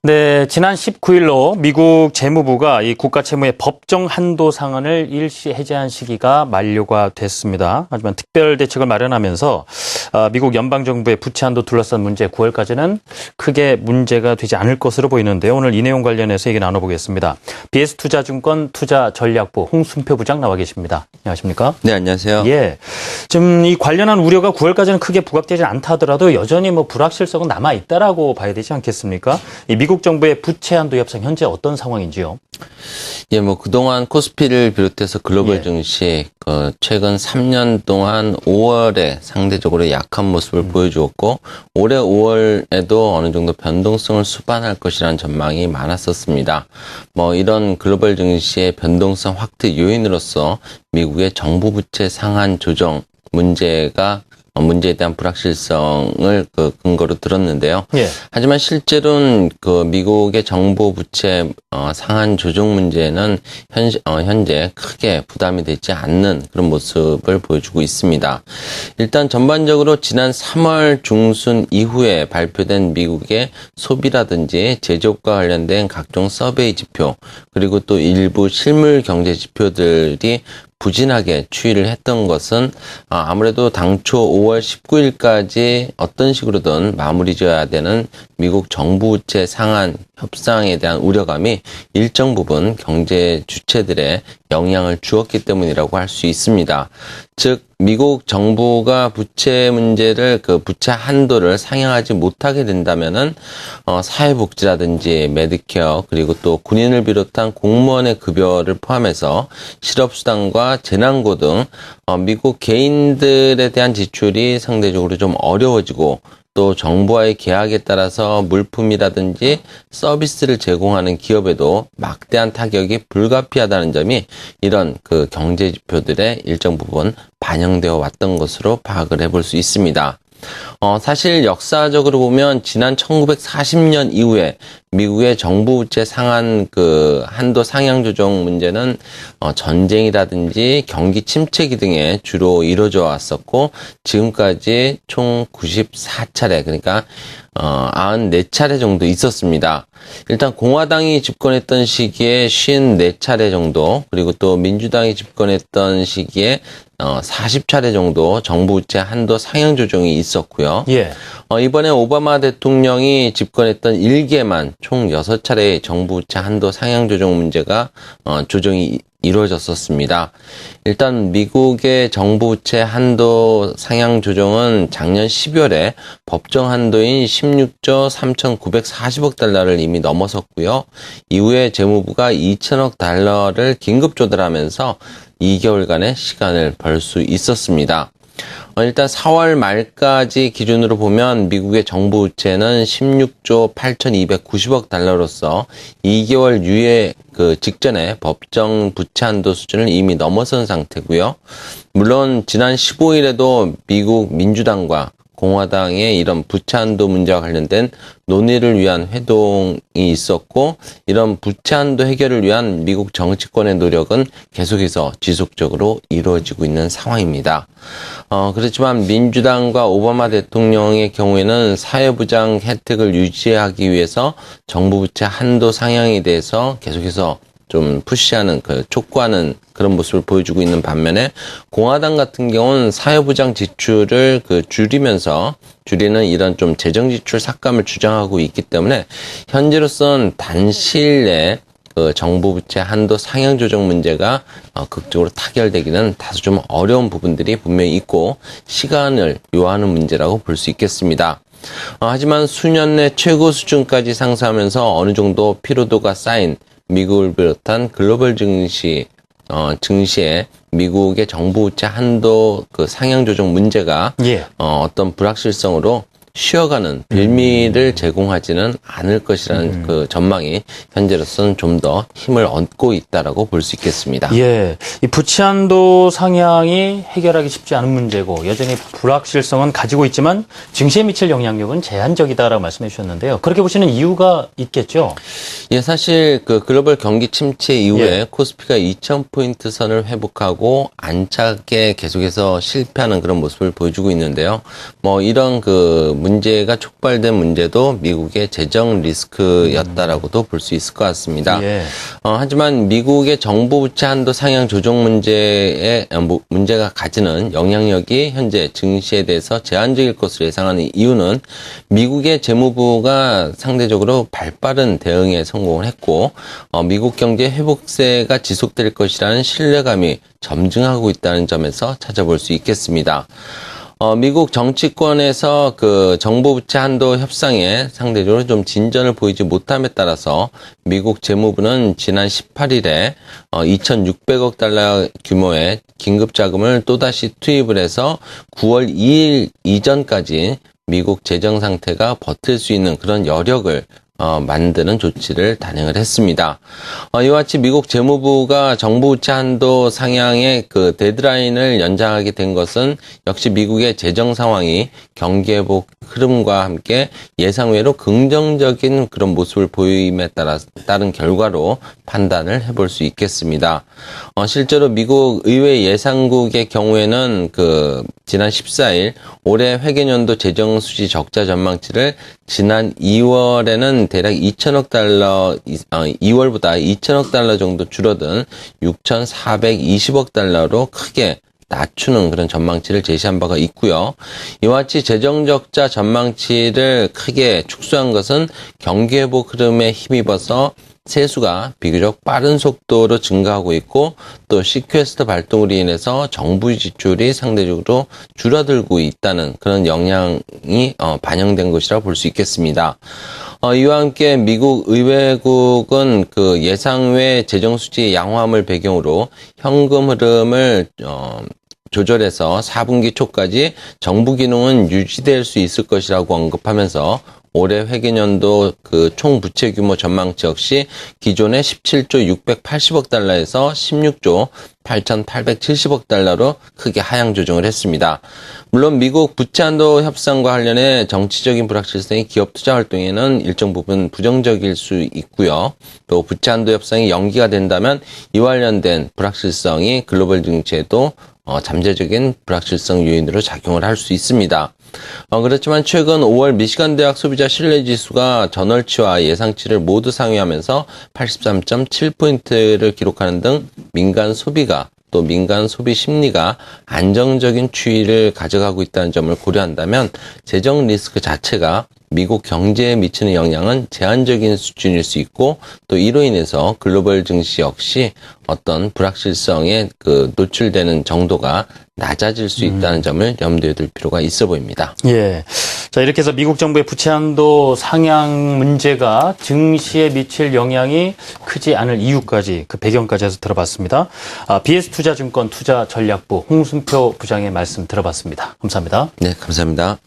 네, 지난 19일로 미국 재무부가 이 국가 채무의 법정 한도 상한을 일시 해제한 시기가 만료가 됐습니다. 하지만 특별 대책을 마련하면서 미국 연방정부의 부채 한도 둘러싼 문제 9월까지는 크게 문제가 되지 않을 것으로 보이는데요. 오늘 이 내용 관련해서 얘기 나눠보겠습니다. BS투자증권 투자전략부 홍순표 부장 나와 계십니다. 안녕하십니까? 네, 안녕하세요. 예, 지금 이 관련한 우려가 9월까지는 크게 부각되지 않다 하더라도 여전히 불확실성은 남아 있다라고 봐야 되지 않겠습니까? 이 미국 정부의 부채 한도 협상 현재 어떤 상황인지요? 예, 그동안 코스피를 비롯해서 글로벌 증시 최근 3년 동안 5월에 상대적으로 약한 모습을 보여주었고 올해 5월에도 어느 정도 변동성을 수반할 것이라는 전망이 많았었습니다. 이런 글로벌 증시의 변동성 확대 요인으로서 미국의 정부 부채 상한 조정 문제에 대한 불확실성을 근거로 들었는데요. 예. 하지만 실제로는 미국의 정부 부채 상한 조정 문제는 현재 크게 부담이 되지 않는 그런 모습을 보여주고 있습니다. 일단 전반적으로 지난 3월 중순 이후에 발표된 미국의 소비라든지 제조업과 관련된 각종 서베이 지표 그리고 또 일부 실물 경제 지표들이 부진하게 추이를 했던 것은 아무래도 당초 5월 19일까지 어떤 식으로든 마무리 지어야 되는 미국 정부 부채 상한 협상에 대한 우려감이 일정 부분 경제 주체들의 영향을 주었기 때문이라고 할 수 있습니다. 즉 미국 정부가 부채 문제를 부채 한도를 상향하지 못하게 된다면은 사회복지라든지 메디케어 그리고 또 군인을 비롯한 공무원의 급여를 포함해서 실업수당과 재난고 등 미국 개인들에 대한 지출이 상대적으로 좀 어려워지고 또 정부와의 계약에 따라서 물품이라든지 서비스를 제공하는 기업에도 막대한 타격이 불가피하다는 점이 이런 경제 지표들의 일정 부분 반영되어 왔던 것으로 파악을 해볼 수 있습니다. 사실 역사적으로 보면 지난 1940년 이후에 미국의 정부 부채 상한 한도 상향 조정 문제는 전쟁이라든지 경기 침체기 등에 주로 이루어져 왔었고 지금까지 총 94차례 그러니까 94차례 정도 있었습니다. 일단 공화당이 집권했던 시기에 54차례 정도 그리고 또 민주당이 집권했던 시기에 40차례 정도 정부 부채 한도 상향 조정이 있었고요. 예. 이번에 오바마 대통령이 집권했던 1개만 총 6차례의 정부 부채 한도 상향 조정 문제가 조정이 이루어졌었습니다. 일단 미국의 정부 부채 한도 상향 조정은 작년 12월에 법정 한도인 16조 3,940억 달러를 이미 넘어섰고요. 이후에 재무부가 2천억 달러를 긴급 조달하면서 2개월간의 시간을 벌 수 있었습니다. 일단 4월 말까지 기준으로 보면 미국의 정부 부채는 16조 8,290억 달러로서 2개월 유예 직전에 법정 부채 한도 수준을 이미 넘어선 상태고요. 물론 지난 15일에도 미국 민주당과 공화당의 이런 부채 한도 문제와 관련된 논의를 위한 회동이 있었고 이런 부채 한도 해결을 위한 미국 정치권의 노력은 계속해서 지속적으로 이루어지고 있는 상황입니다. 그렇지만 민주당과 오바마 대통령의 경우에는 사회보장 혜택을 유지하기 위해서 정부 부채 한도 상향에 대해서 계속해서 좀 푸시하는 촉구하는 그런 모습을 보여주고 있는 반면에 공화당 같은 경우는 사회보장 지출을 줄이는 이런 좀 재정 지출 삭감을 주장하고 있기 때문에 현재로서는 단시일 내에 정부 부채 한도 상향 조정 문제가 극적으로 타결되기는 다소 좀 어려운 부분들이 분명히 있고 시간을 요하는 문제라고 볼 수 있겠습니다. 하지만 수년 내 최고 수준까지 상승하면서 어느 정도 피로도가 쌓인 미국을 비롯한 글로벌 증시에 미국의 정부 부채 한도 상향 조정 문제가 어떤 불확실성으로 쉬어가는 빌미를 제공하지는 않을 것이라는 그 전망이 현재로서는 좀 더 힘을 얻고 있다라고 볼 수 있겠습니다. 예, 이 부채한도 상향이 해결하기 쉽지 않은 문제고 여전히 불확실성은 가지고 있지만 증시에 미칠 영향력은 제한적이다라고 말씀해 주셨는데요. 그렇게 보시는 이유가 있겠죠? 예, 사실 그 글로벌 경기 침체 이후에 예. 코스피가 2,000포인트 선을 회복하고 안착에 계속해서 실패하는 그런 모습을 보여주고 있는데요. 뭐 이런 그 문제가 촉발된 문제도 미국의 재정 리스크였다라고도 볼 수 있을 것 같습니다. 예. 하지만 미국의 정부 부채 한도 상향 조정 문제에 문제가 가지는 영향력이 현재 증시에 대해서 제한적일 것으로 예상하는 이유는 미국의 재무부가 상대적으로 발빠른 대응에 성공을 했고 미국 경제 회복세가 지속될 것이라는 신뢰감이 점증하고 있다는 점에서 찾아볼 수 있겠습니다. 미국 정치권에서 그 정부 부채 한도 협상에 상대적으로 좀 진전을 보이지 못함에 따라서 미국 재무부는 지난 18일에 2,600억 달러 규모의 긴급 자금을 또다시 투입을 해서 9월 2일 이전까지 미국 재정 상태가 버틸 수 있는 그런 여력을 만드는 조치를 단행을 했습니다. 이와 같이 미국 재무부가 정부 부채 한도 상향의 그 데드라인을 연장하게 된 것은 역시 미국의 재정 상황이 경기 회복 흐름과 함께 예상외로 긍정적인 그런 모습을 보임에 따른 결과로 판단을 해볼 수 있겠습니다. 실제로 미국 의회 예산국의 경우에는 그 지난 14일 올해 회계연도 재정 수지 적자 전망치를 지난 2월에는 대략 2천억 달러, 2월보다 2천억 달러 정도 줄어든 6,420억 달러로 크게 낮추는 그런 전망치를 제시한 바가 있고요. 이와 같이 재정 적자 전망치를 크게 축소한 것은 경기 회복 흐름에 힘입어서 세수가 비교적 빠른 속도로 증가하고 있고 또 시퀘스터 발동으로 인해서 정부 지출이 상대적으로 줄어들고 있다는 그런 영향이 반영된 것이라 볼 수 있겠습니다. 이와 함께 미국 의회국은 그 예상외 재정 수지 양호함을 배경으로 현금 흐름을 조절해서 4분기 초까지 정부 기능은 유지될 수 있을 것이라고 언급하면서 올해 회계연도 그 총 부채 규모 전망치 역시 기존의 17조 680억 달러에서 16조 8,870억 달러로 크게 하향 조정을 했습니다. 물론 미국 부채 한도 협상과 관련해 정치적인 불확실성이 기업 투자 활동에는 일정 부분 부정적일 수 있고요. 또 부채 한도 협상이 연기가 된다면 이와 관련된 불확실성이 글로벌 증시에도 잠재적인 불확실성 요인으로 작용을 할 수 있습니다. 그렇지만 최근 5월 미시간 대학 소비자 신뢰지수가 전월치와 예상치를 모두 상회하면서 83.7포인트를 기록하는 등 민간 소비가 또 민간 소비 심리가 안정적인 추이를 가져가고 있다는 점을 고려한다면 재정 리스크 자체가 미국 경제에 미치는 영향은 제한적인 수준일 수 있고 또 이로 인해서 글로벌 증시 역시 어떤 불확실성에 그 노출되는 정도가 낮아질 수 있다는 점을 염두에 둘 필요가 있어 보입니다. 예. 자, 이렇게 해서 미국 정부의 부채 한도 상향 문제가 증시에 미칠 영향이 크지 않을 이유까지 그 배경까지 해서 들어봤습니다. BS투자증권 투자전략부 홍순표 부장의 말씀 들어봤습니다. 감사합니다. 네, 감사합니다.